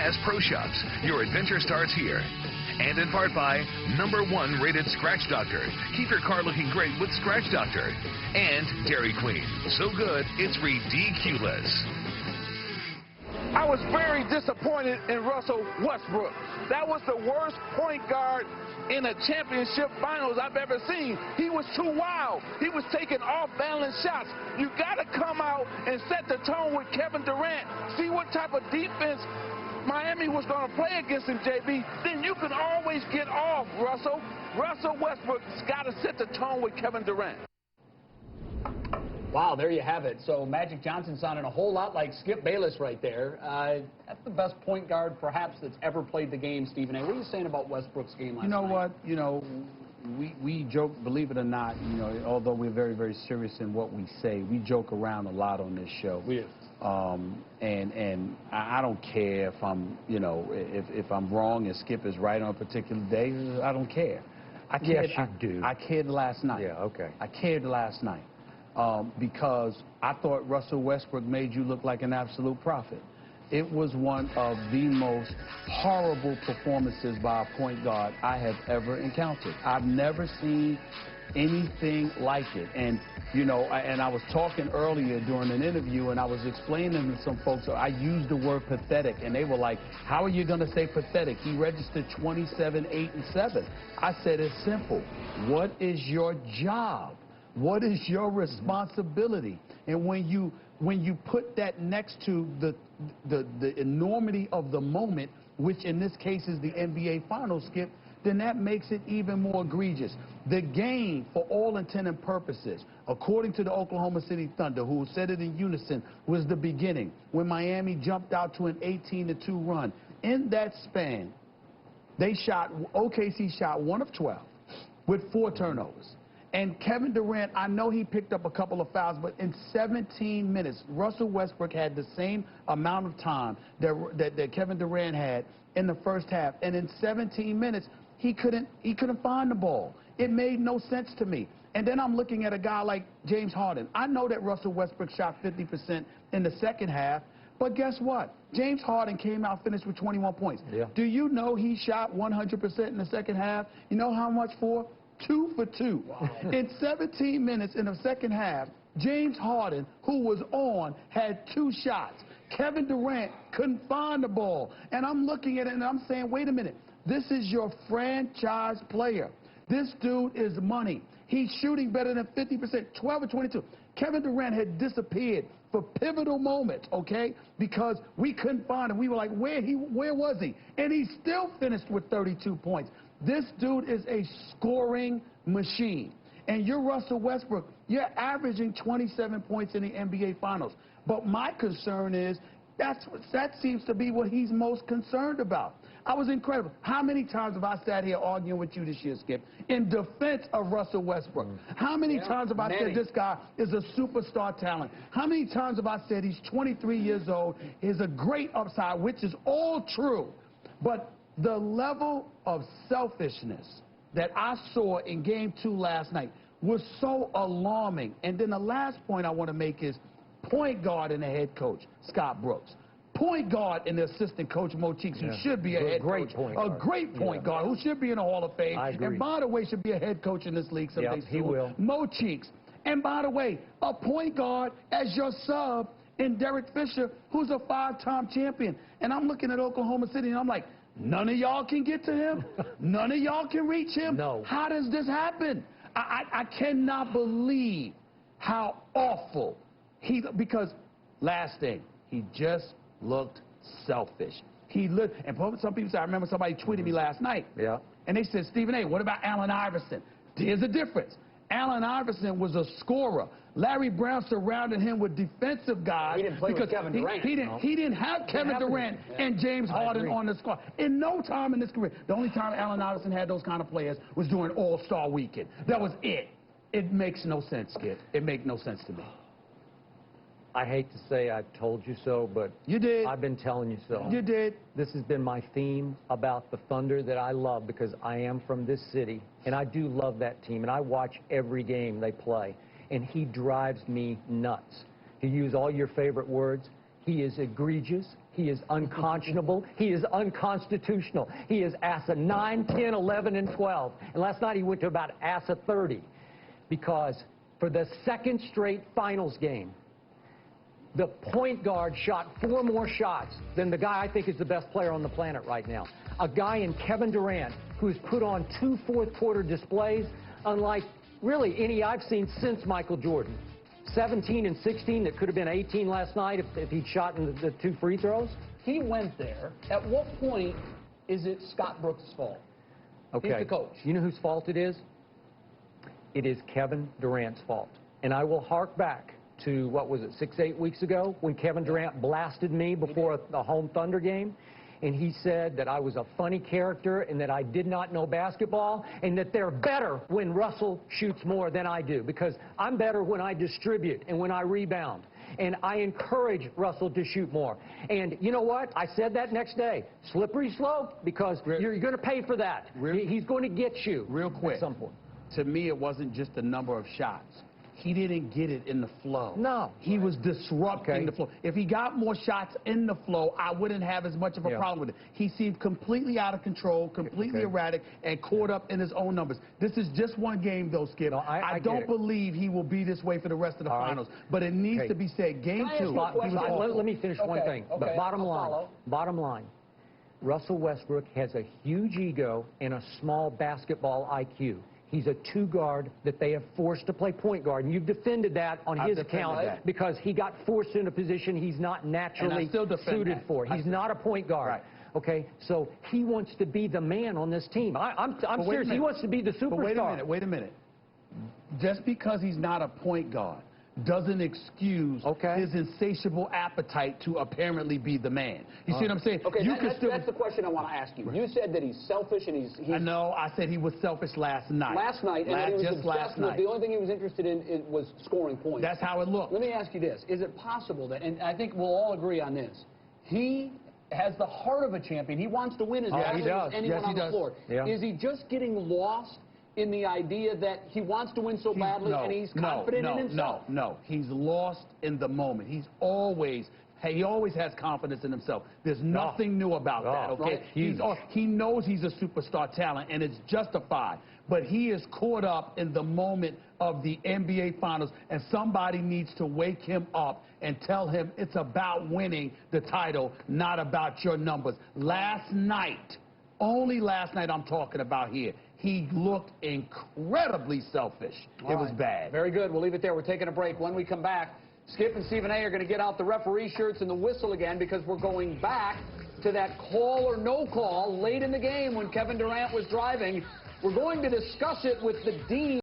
As Pro Shops, your adventure starts here. And in part by #1 rated Scratch Doctor. Keep your car looking great with Scratch Doctor. And Dairy Queen. So good, it's ridiculous. I was very disappointed in Russell Westbrook. That was the worst point guard in a championship finals I've ever seen. He was too wild. He was taking off-balance shots. You got to come out and set the tone with Kevin Durant. See what type of defense Miami was going to play against him, JB. Then you can always get off, Russell. Russell Westbrook's got to set the tone with Kevin Durant. Wow, there you have it. So Magic Johnson sounding a whole lot like Skip Bayless right there. That's the best point guard, perhaps, that's ever played the game, Stephen A. What are you saying about Westbrook's game last night? You know what? You know, we joke, believe it or not, you know, although we're very, very serious in what we say, we joke around a lot on this show. We do. And I don't care if I'm, you know, if I'm wrong and Skip is right on a particular day. I don't care. I cared, yes, you do. I cared last night. Yeah, okay. I cared last night. Because I thought Russell Westbrook made you look like an absolute prophet. It was one of the most horrible performances by a point guard I have ever encountered. I've never seen anything like it. And, you know, I was talking earlier during an interview, and I was explaining to some folks, I used the word pathetic, and they were like, how are you going to say pathetic? He registered 27, 8, and 7. I said, it's simple. What is your job? What is your responsibility? And when you put that next to the enormity of the moment, which in this case is the NBA Finals, Skip, then that makes it even more egregious. The game, for all intent and purposes, according to the Oklahoma City Thunder, who said it in unison, was the beginning, when Miami jumped out to an 18-2 run. In that span, OKC shot 1 of 12 with 4 turnovers. And Kevin Durant, I know he picked up a couple of fouls, but in 17 minutes, Russell Westbrook had the same amount of time that Kevin Durant had in the first half. And in 17 minutes, he couldn't find the ball. It made no sense to me. And then I'm looking at a guy like James Harden. I know that Russell Westbrook shot 50% in the second half, but guess what? James Harden came out, finished with 21 points. Yeah. Do you know he shot 100% in the second half? You know how much for? 2 for 2. Wow. In 17 minutes in the second half, James Harden, who was on, had 2 shots. Kevin Durant couldn't find the ball. And I'm looking at it and I'm saying, wait a minute. This is your franchise player. This dude is money. He's shooting better than 50%, 12 or 22. Kevin Durant had disappeared for pivotal moments, okay, because we couldn't find him. We were like, where was he? And he still finished with 32 points. This dude is a scoring machine. And you're Russell Westbrook. You're averaging 27 points in the NBA Finals. But my concern is that seems to be what he's most concerned about. I was incredible. How many times have I sat here arguing with you this year, Skip, in defense of Russell Westbrook? How many times have I said this guy is a superstar talent? How many times have I said he's 23 years old, is a great upside, which is all true. But the level of selfishness that I saw in Game 2 last night was so alarming. And then the last point I want to make is point guard and the head coach, Scott Brooks. Point guard and the assistant coach, Mo Cheeks, who should be a head coach. A great point guard who should be in the Hall of Fame. I agree. And by the way, should be a head coach in this league someday soon. He will. Mo Cheeks. And by the way, a point guard as your sub in Derek Fisher, who's a 5-time champion. And I'm looking at Oklahoma City and I'm like, none of y'all can get to him? None of y'all can reach him? No. How does this happen? I cannot believe how awful because last thing, he just looked selfish. And some people say, I remember somebody tweeted me last night. Yeah. And they said, Stephen A., what about Allen Iverson? Here's the difference. Allen Iverson was a scorer. Larry Brown surrounded him with defensive guys. He didn't play with Kevin Durant. He didn't have Kevin Durant and James Harden on the squad. In no time in his career. The only time Allen Iverson had those kind of players was during All-Star Weekend. That was it. It makes no sense, Skip. It makes no sense to me. I hate to say I've told you so, but you did. I've been telling you so. You did. This has been my theme about the Thunder that I love because I am from this city, and I do love that team, and I watch every game they play, and he drives me nuts. To use all your favorite words, He is egregious. He is unconscionable. He is unconstitutional. He is ASA 9, 10, 11, and 12. And last night he went to about ASA 30 because for the second straight finals game, the point guard shot 4 more shots than the guy I think is the best player on the planet right now. A guy in Kevin Durant who's put on 2 fourth-quarter displays unlike really any I've seen since Michael Jordan. 17 and 16 that could have been 18 last night if he'd shot in the 2 free throws. He went there. At what point is it Scott Brooks' fault? Okay. He's the coach. You know whose fault it is? It is Kevin Durant's fault. And I will hark back to, what was it, 6, 8 weeks ago when Kevin Durant blasted me before a home Thunder game. And he said that I was a funny character and that I did not know basketball and that they're better when Russell shoots more than I do because I'm better when I distribute and when I rebound. And I encourage Russell to shoot more. And you know what? I said that next day. Slippery slope because you're going to pay for that. He's going to get you real quick. At some point. To me, it wasn't just the number of shots. He didn't get it in the flow. No. He was disrupting the flow. If he got more shots in the flow, I wouldn't have as much of a problem with it. He seemed completely out of control, completely erratic, and caught up in his own numbers. This is just one game, though, Skip. No, I don't believe he will be this way for the rest of the finals. But it needs to be said. Game 2, let me finish one thing. But bottom line, Russell Westbrook has a huge ego and a small basketball IQ. He's a 2-guard that they have forced to play point guard. And you've defended that on his account because he got forced in a position he's not naturally suited for. He's not a point guard. Right. Okay, so he wants to be the man on this team. I'm serious. He wants to be the superstar. But wait a minute. Just because he's not a point guard doesn't excuse his insatiable appetite to apparently be the man. You see what I'm saying? Okay, that's the question I want to ask you. You said that he's selfish and he's No, I said he was selfish last night. Last night, and he was obsessed with the only thing he was interested in was scoring points. That's how it looked. Let me ask you this. Is it possible that, and I think we'll all agree on this, he has the heart of a champion. He wants to win as badly as anyone on the floor. Yeah. Is he just getting lost in the idea that he wants to win so badly and he's confident in himself? No, he's lost in the moment. He always has confidence in himself. There's nothing new about that, okay? He knows he's a superstar talent, and it's justified. But he is caught up in the moment of the NBA Finals, and somebody needs to wake him up and tell him it's about winning the title, not about your numbers. Last night, only last night I'm talking about here, he looked incredibly selfish. It was bad. Very good. We'll leave it there. We're taking a break. When we come back, Skip and Stephen A are going to get out the referee shirts and the whistle again because we're going back to that call or no call late in the game when Kevin Durant was driving. We're going to discuss it with the dean.